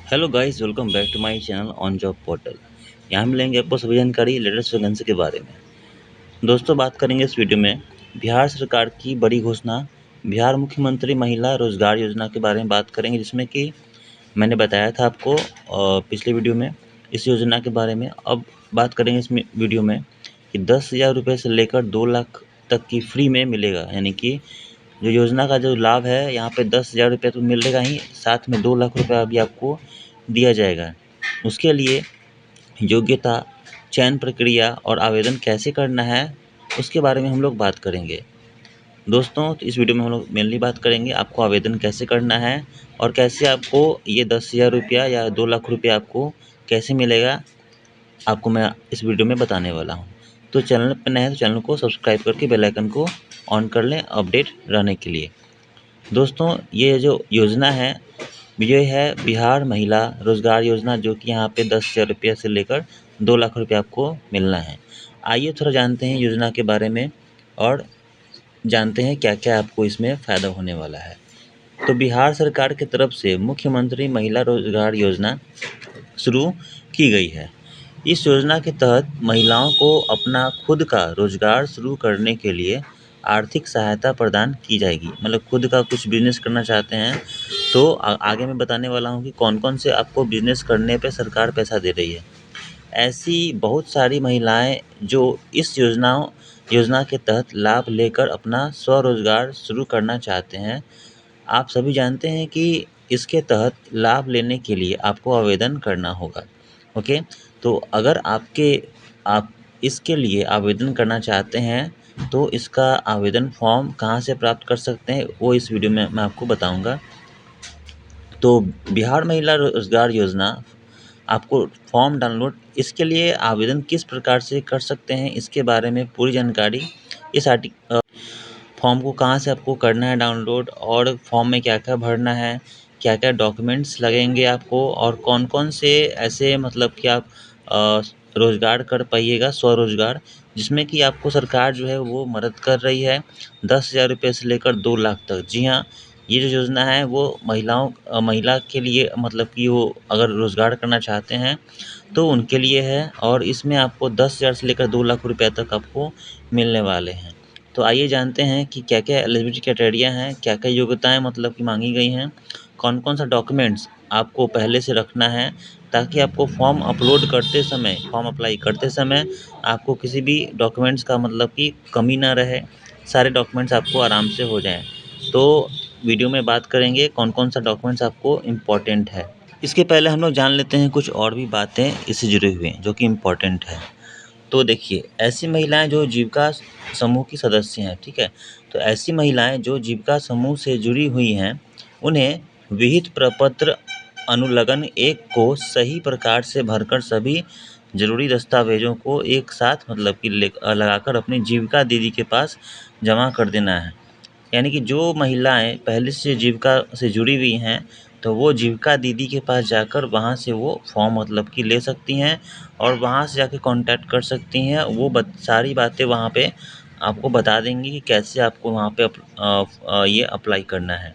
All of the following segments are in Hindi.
Hello guys, welcome back to my channel on job portal. यहाँ मिलेंगे आपको सभी जानकारी लेटेस्ट वैकेंसी के बारे में। दोस्तों, बात करेंगे इस वीडियो में बिहार सरकार की बड़ी घोषणा, बिहार मुख्यमंत्री महिला रोजगार योजना के बारे में बात करेंगे, जिसमें कि मैंने बताया था आपको पिछले वीडियो में इस योजना के बारे में। अब बात करेंगे इस वीडियो में कि 10,000 रुपये से लेकर 2 लाख तक की फ्री में मिलेगा। यानी कि जो योजना का जो लाभ है, यहाँ पे 10,000 रुपये तो मिलेगा ही, साथ में 2 लाख रुपया भी आपको दिया जाएगा। उसके लिए योग्यता, चयन प्रक्रिया और आवेदन कैसे करना है, उसके बारे में हम लोग बात करेंगे। दोस्तों, तो इस वीडियो में हम लोग मेनली बात करेंगे आपको आवेदन कैसे करना है और कैसे आपको ये 10,000 रुपया या 2 लाख रुपया आपको कैसे मिलेगा, आपको मैं इस वीडियो में बताने वाला हूँ। तो चैनल पर नए हैं तो चैनल को सब्सक्राइब करके बेल आइकन को ऑन कर लें अपडेट रहने के लिए। दोस्तों, ये जो योजना है, ये है बिहार महिला रोजगार योजना, जो कि यहाँ पे 10,000 रुपये से लेकर 2 लाख रुपये आपको मिलना है। आइए थोड़ा जानते हैं योजना के बारे में और जानते हैं क्या क्या आपको इसमें फ़ायदा होने वाला है। तो बिहार सरकार की तरफ से मुख्यमंत्री महिला रोजगार योजना शुरू की गई है। इस योजना के तहत महिलाओं को अपना खुद का रोजगार शुरू करने के लिए आर्थिक सहायता प्रदान की जाएगी। मतलब खुद का कुछ बिजनेस करना चाहते हैं तो आगे मैं बताने वाला हूँ कि कौन-कौन से आपको बिजनेस करने पे सरकार पैसा दे रही है। ऐसी बहुत सारी महिलाएं जो इस योजना के तहत लाभ लेकर अपना स्वरोजगार शुरू करना चाहते हैं। आप सभी जानते हैं कि इसके तहत लाभ लेने के लिए आपको आवेदन करना होगा। ओके, तो अगर आप इसके लिए आवेदन करना चाहते हैं तो इसका आवेदन फॉर्म कहाँ से प्राप्त कर सकते हैं, वो इस वीडियो में मैं आपको बताऊंगा। तो बिहार महिला रोजगार योजना आपको फॉर्म डाउनलोड, इसके लिए आवेदन किस प्रकार से कर सकते हैं, इसके बारे में पूरी जानकारी इस फॉर्म को कहाँ से आपको करना है डाउनलोड, और फॉर्म में क्या-क्या भरना है, क्या-क्या डॉक्यूमेंट्स लगेंगे आपको, और कौन-कौन से ऐसे मतलब कि आप अ, रोज़गार कर पाइएगा स्वरोज़गार, जिसमें कि आपको सरकार जो है वो मदद कर रही है 10,000 रुपये से लेकर 2 लाख तक। जी हाँ, ये जो योजना है वो महिला के लिए, मतलब कि वो अगर रोज़गार करना चाहते हैं तो उनके लिए है, और इसमें आपको 10,000 से लेकर 2 लाख रुपया तक आपको मिलने वाले हैं। तो आइए जानते हैं कि क्या-क्या एलिजिबिलिटी क्राइटेरिया हैं, क्या-क्या योग्यताएँ मतलब कि माँगी गई हैं, कौन-कौन सा डॉक्यूमेंट्स आपको पहले से रखना है, ताकि आपको फॉर्म अप्लाई करते समय आपको किसी भी डॉक्यूमेंट्स का मतलब कि कमी ना रहे, सारे डॉक्यूमेंट्स आपको आराम से हो जाएँ। तो वीडियो में बात करेंगे कौन-कौन सा डॉक्यूमेंट्स आपको इम्पोर्टेंट है। इसके पहले हम लोग जान लेते हैं कुछ और भी बातें इससे जुड़ी हुई हैं, जो कि इम्पोर्टेंट है। तो देखिए, ऐसी महिलाएँ जो जीविका समूह की सदस्य हैं, ठीक है? तो ऐसी महिलाएँ जो जीविका समूह से जुड़ी हुई हैं, उन्हें विहित प्रपत्र अनुलग्न 1 को सही प्रकार से भरकर सभी ज़रूरी दस्तावेज़ों को एक साथ मतलब कि लगाकर अपनी जीविका दीदी के पास जमा कर देना है। यानी कि जो महिलाएँ पहले से जीविका से जुड़ी हुई हैं, तो वो जीविका दीदी के पास जाकर वहाँ से वो फॉर्म मतलब कि ले सकती हैं, और वहाँ से जाके कॉन्टैक्ट कर सकती हैं। वो सारी बातें वहाँ पे आपको बता देंगी कि कैसे आपको वहाँ पे ये अप्लाई करना है।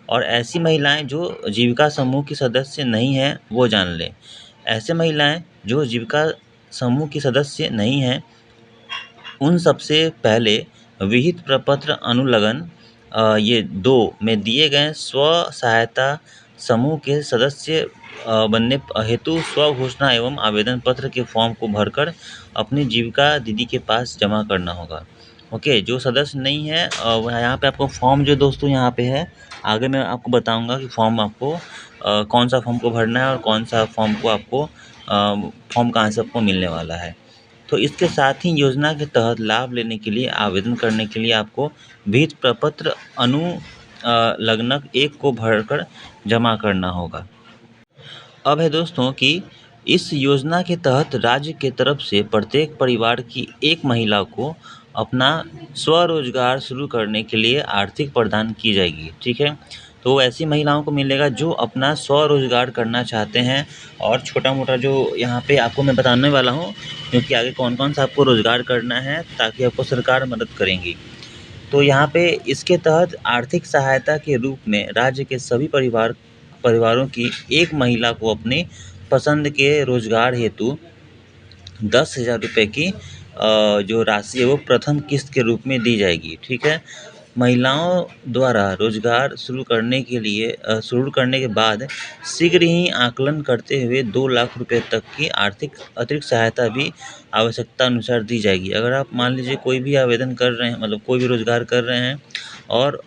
और ऐसी महिलाएँ जो जीविका समूह की सदस्य नहीं हैं, वो जान लें। ऐसे महिलाएँ जो जीविका समूह की सदस्य नहीं हैं, उन सबसे पहले विहित प्रपत्र अनुलग्न ये 2 में दिए गए स्व-सहायता समूह के सदस्य बनने हेतु स्व-घोषणा एवं आवेदन पत्र के फॉर्म को भरकर अपनी जीविका दीदी के पास जमा करना होगा। ओके, जो सदस्य नहीं है वह यहाँ पे आपको फॉर्म जो दोस्तों यहाँ पे है, आगे मैं आपको बताऊँगा कि फॉर्म आपको कौन-सा फॉर्म को भरना है और कौन-सा फॉर्म को आपको फॉर्म कहाँ से आपको मिलने वाला है। तो इसके साथ ही योजना के तहत लाभ लेने के लिए आवेदन करने के लिए आपको विहित प्रपत्र लगनक 1 को भरकर जमा करना होगा। अब है दोस्तों कि इस योजना के तहत राज्य के तरफ से प्रत्येक परिवार की एक महिला को अपना स्वरोजगार शुरू करने के लिए आर्थिक प्रदान की जाएगी, ठीक है? तो ऐसी महिलाओं को मिलेगा जो अपना स्वरोजगार करना चाहते हैं, और छोटा-मोटा जो यहाँ पे आपको मैं बताने वाला हूँ, क्योंकि आगे कौन-कौन सा आपको रोज़गार करना है ताकि आपको सरकार मदद करेंगी। तो यहाँ पे इसके तहत आर्थिक सहायता के रूप में राज्य के सभी परिवार परिवारों की एक महिला को अपनी पसंद के रोजगार हेतु 10,000 रुपये की जो राशि है वो प्रथम किस्त के रूप में दी जाएगी। ठीक है। महिलाओं द्वारा रोजगार शुरू करने के बाद शीघ्र ही आकलन करते हुए 2 लाख रुपए तक की आर्थिक अतिरिक्त सहायता भी आवश्यकता अनुसार दी जाएगी। अगर आप मान लीजिए कोई भी आवेदन कर रहे हैं, मतलब कोई भी रोजगार कर रहे हैं और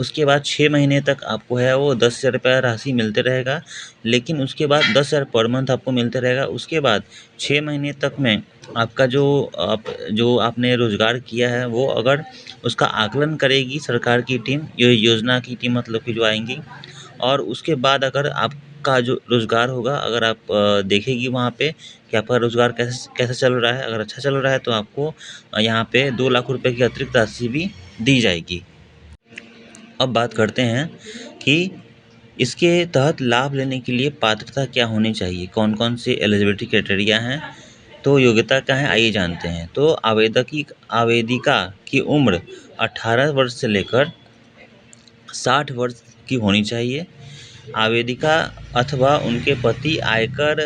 उसके बाद 6 महीने तक आपको है वो 10,000 रुपया राशि मिलते रहेगा, लेकिन उसके बाद 10,000 पर मंथ आपको मिलते रहेगा। उसके बाद 6 महीने तक में आपका जो आपने रोज़गार किया है वो अगर उसका आकलन करेगी सरकार की टीम, ये योजना की टीम मतलब कि जो आएँगी, और उसके बाद अगर आपका जो रोज़गार होगा, अगर आप देखेगी वहाँ पे कि आपका रोज़गार कैसे कैसे चल रहा है, अगर अच्छा चल रहा है तो आपको यहाँ पे 2 लाख रुपए की अतिरिक्त राशि भी दी जाएगी। अब बात करते हैं कि इसके तहत लाभ लेने के लिए पात्रता क्या होनी चाहिए, कौन-कौन से एलिजिबिलिटी क्राइटेरिया हैं, तो योग्यता क्या है, आइए जानते हैं। तो आवेदिका की उम्र 18 वर्ष से लेकर 60 वर्ष की होनी चाहिए। आवेदिका अथवा उनके पति आयकर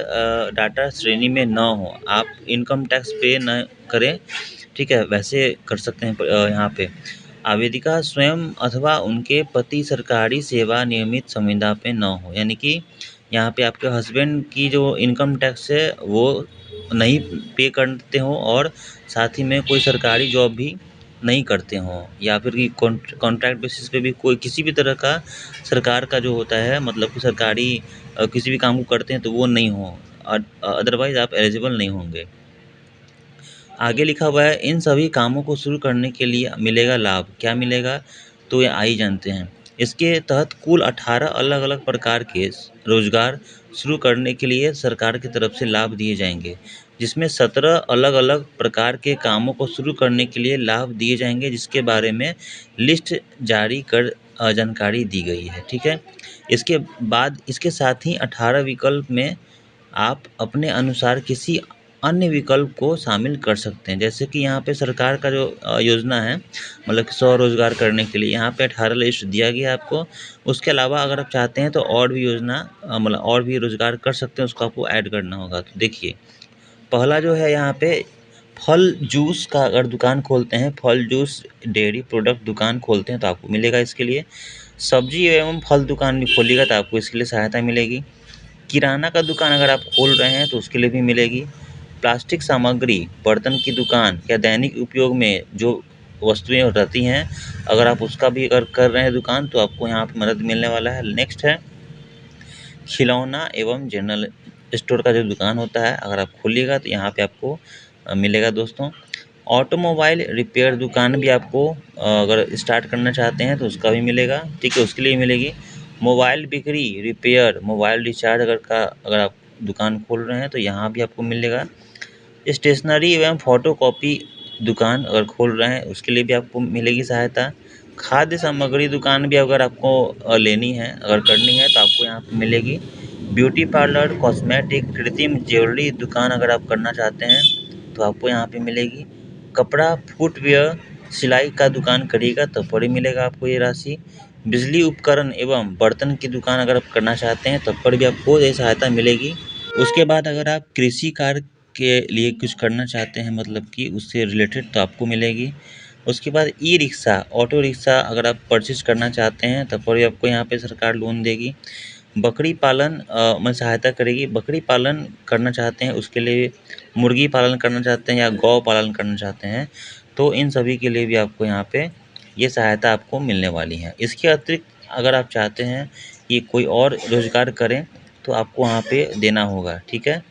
डाटा श्रेणी में न हो, आप इनकम टैक्स पे न करें, ठीक है, वैसे कर सकते हैं यहाँ पे। आवेदिका स्वयं अथवा उनके पति सरकारी सेवा नियमित संविदा पे न हो, यानी कि यहाँ पे आपके हस्बैंड की जो इनकम टैक्स है वो नहीं पे करते हो और साथ ही में कोई सरकारी जॉब भी नहीं करते हों, या फिर कि कॉन्ट्रैक्ट बेसिस पे भी कोई किसी भी तरह का सरकार का जो होता है, मतलब कि सरकारी किसी भी काम को करते हैं तो वो नहीं हो, अदरवाइज़ आप एलिजिबल नहीं होंगे। आगे लिखा हुआ है इन सभी कामों को शुरू करने के लिए मिलेगा लाभ, क्या मिलेगा, तो ये आइए जानते हैं। इसके तहत कुल 18 अलग-अलग प्रकार के रोजगार शुरू करने के लिए सरकार की तरफ से लाभ दिए जाएंगे, जिसमें 17 अलग-अलग प्रकार के कामों को शुरू करने के लिए लाभ दिए जाएंगे, जिसके बारे में लिस्ट जारी कर जानकारी दी गई है। ठीक है। इसके बाद इसके साथ ही 18 विकल्प में आप अपने अनुसार किसी अन्य विकल्प को शामिल कर सकते हैं। जैसे कि यहाँ पे सरकार का जो योजना है, मतलब कि स्वरोज़गार करने के लिए यहाँ पे 18 लिस्ट दिया गया है आपको। उसके अलावा अगर आप चाहते हैं तो और भी योजना मतलब और भी रोज़गार कर सकते हैं, उसको आपको ऐड करना होगा। तो देखिए, पहला जो है यहाँ पे फल जूस का अगर दुकान खोलते हैं, फल जूस डेयरी प्रोडक्ट दुकान खोलते हैं तो आपको मिलेगा इसके लिए। सब्जी एवं फल दुकान भी खोलिएगा तो आपको इसके लिए सहायता मिलेगी। किराना का दुकान अगर आप खोल रहे हैं तो उसके लिए भी मिलेगी। प्लास्टिक सामग्री, बर्तन की दुकान या दैनिक उपयोग में जो वस्तुएं रहती हैं, अगर आप उसका भी अगर कर रहे हैं दुकान तो आपको यहाँ पे मदद मिलने वाला है। नेक्स्ट है खिलौना एवं जनरल स्टोर का जो दुकान होता है, अगर आप खोलिएगा तो यहाँ पे आपको मिलेगा दोस्तों। ऑटोमोबाइल रिपेयर दुकान भी आपको अगर स्टार्ट करना चाहते हैं तो उसका भी मिलेगा, ठीक है, उसके लिए मिलेगी। मोबाइल बिक्री, रिपेयर, मोबाइल रिचार्ज अगर आप दुकान खोल रहे हैं तो यहाँ भी आपको मिलेगा। स्टेशनरी एवं फोटोकॉपी दुकान अगर खोल रहे हैं उसके लिए भी आपको मिलेगी सहायता। खाद्य सामग्री दुकान भी अगर आपको लेनी है, अगर करनी है तो आपको यहाँ पे मिलेगी। ब्यूटी पार्लर, कॉस्मेटिक, कृत्रिम ज्वेलरी दुकान अगर आप करना चाहते हैं तो आपको यहाँ पे मिलेगी। कपड़ा, फुटवियर, सिलाई का दुकान करिएगा तब पर ही मिलेगा आपको ये राशि। बिजली उपकरण एवं बर्तन की दुकान अगर आप करना चाहते हैं तब पर भी आपको ये सहायता मिलेगी। उसके बाद अगर आप कृषि कार्य के लिए कुछ करना चाहते हैं, मतलब कि उससे रिलेटेड, तो आपको मिलेगी। उसके बाद ई रिक्शा, ऑटो रिक्शा अगर आप परचेज़ करना चाहते हैं तब पर भी आपको यहाँ पे सरकार लोन देगी। बकरी पालन में सहायता करेगी। बकरी पालन करना चाहते हैं उसके लिए, मुर्गी पालन करना चाहते हैं या गौ पालन करना चाहते हैं तो इन सभी के लिए भी आपको यहाँ पे ये सहायता आपको मिलने वाली है। इसके अतिरिक्त अगर आप चाहते हैं कि कोई और रोज़गार करें तो आपको वहाँ पे देना होगा। ठीक है।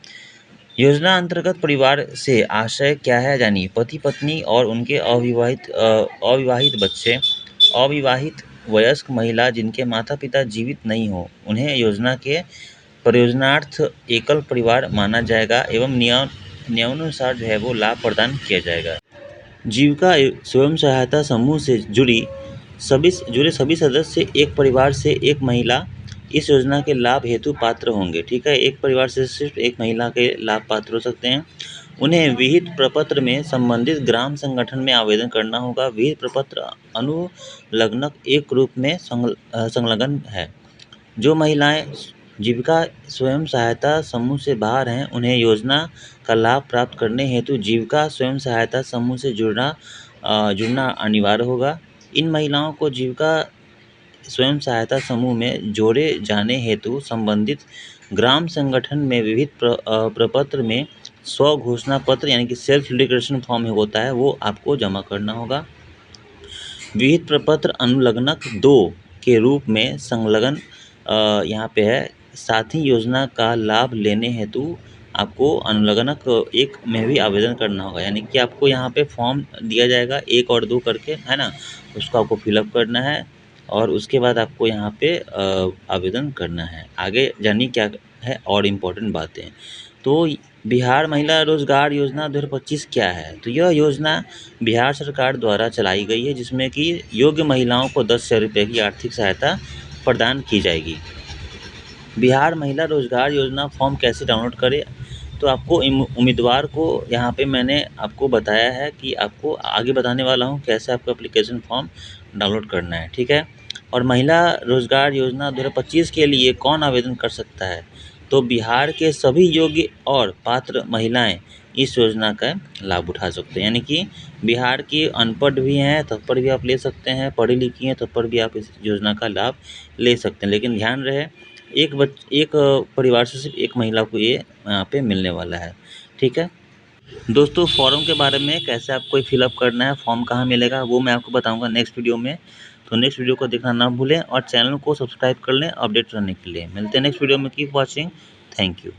योजना अंतर्गत परिवार से आशय क्या है जानिए। पति पत्नी और उनके अविवाहित बच्चे, अविवाहित वयस्क महिला जिनके माता पिता जीवित नहीं हो, उन्हें योजना के प्रयोजनार्थ एकल परिवार माना जाएगा एवं नियमानुसार जो है वो लाभ प्रदान किया जाएगा। जीविका स्वयं सहायता समूह से जुड़े सभी सदस्य एक परिवार से एक महिला इस योजना के लाभ हेतु पात्र होंगे। ठीक है। एक परिवार से सिर्फ एक महिला के लाभ पात्र हो सकते हैं। उन्हें विहित प्रपत्र में संबंधित ग्राम संगठन में आवेदन करना होगा। विहित प्रपत्र अनुलग्नक एक रूप में संलग्न है। जो महिलाएं जीविका स्वयं सहायता समूह से बाहर हैं, उन्हें योजना का लाभ प्राप्त करने हेतु जीविका स्वयं सहायता समूह से जुड़ना अनिवार्य होगा। इन महिलाओं को जीविका स्वयं सहायता समूह में जोड़े जाने हेतु संबंधित ग्राम संगठन में विविध प्रपत्र में स्व घोषणा पत्र यानी कि सेल्फ डिक्लेरेशन फॉर्म होता है, वो आपको जमा करना होगा। विहित प्रपत्र अनुलग्नक 2 के रूप में संलग्न यहाँ पे है। साथ ही योजना का लाभ लेने हेतु आपको अनुलग्नक 1 में भी आवेदन करना होगा, यानी कि आपको यहाँ पे फॉर्म दिया जाएगा 1 और 2 करके, है ना? उसको आपको फिलअप करना है और उसके बाद आपको यहाँ पे आवेदन करना है। आगे जानिए क्या है और इम्पोर्टेंट बातें। तो बिहार महिला रोजगार योजना 2025 क्या है? तो यह योजना बिहार सरकार द्वारा चलाई गई है, जिसमें कि योग्य महिलाओं को 10,000 रुपये की आर्थिक सहायता प्रदान की जाएगी। बिहार महिला रोजगार योजना फॉर्म कैसे डाउनलोड करें? तो आपको उम्मीदवार को यहाँ पे मैंने आपको बताया है कि आपको आगे बताने वाला हूँ कैसे आपको एप्लीकेशन फॉर्म डाउनलोड करना है, ठीक है? और महिला रोजगार योजना 2025 के लिए कौन आवेदन कर सकता है? तो बिहार के सभी योग्य और पात्र महिलाएं इस योजना का लाभ उठा सकते हैं, यानी कि बिहार की अनपढ़ भी हैं तब पर भी आप ले सकते हैं, पढ़ी लिखी हैं तब पर भी आप इस योजना का लाभ ले सकते हैं। लेकिन ध्यान रहे एक परिवार से सिर्फ एक महिला को ये यहाँ पे मिलने वाला है, ठीक है? दोस्तों फॉर्म के बारे में कैसे आपको फिलअप करना है, फॉर्म कहाँ मिलेगा, वो मैं आपको बताऊंगा नेक्स्ट वीडियो में। तो नेक्स्ट वीडियो को देखना ना भूलें और चैनल को सब्सक्राइब कर लें अपडेट रहने के लिए। मिलते हैं नेक्स्ट वीडियो में। Keep watching. Thank you.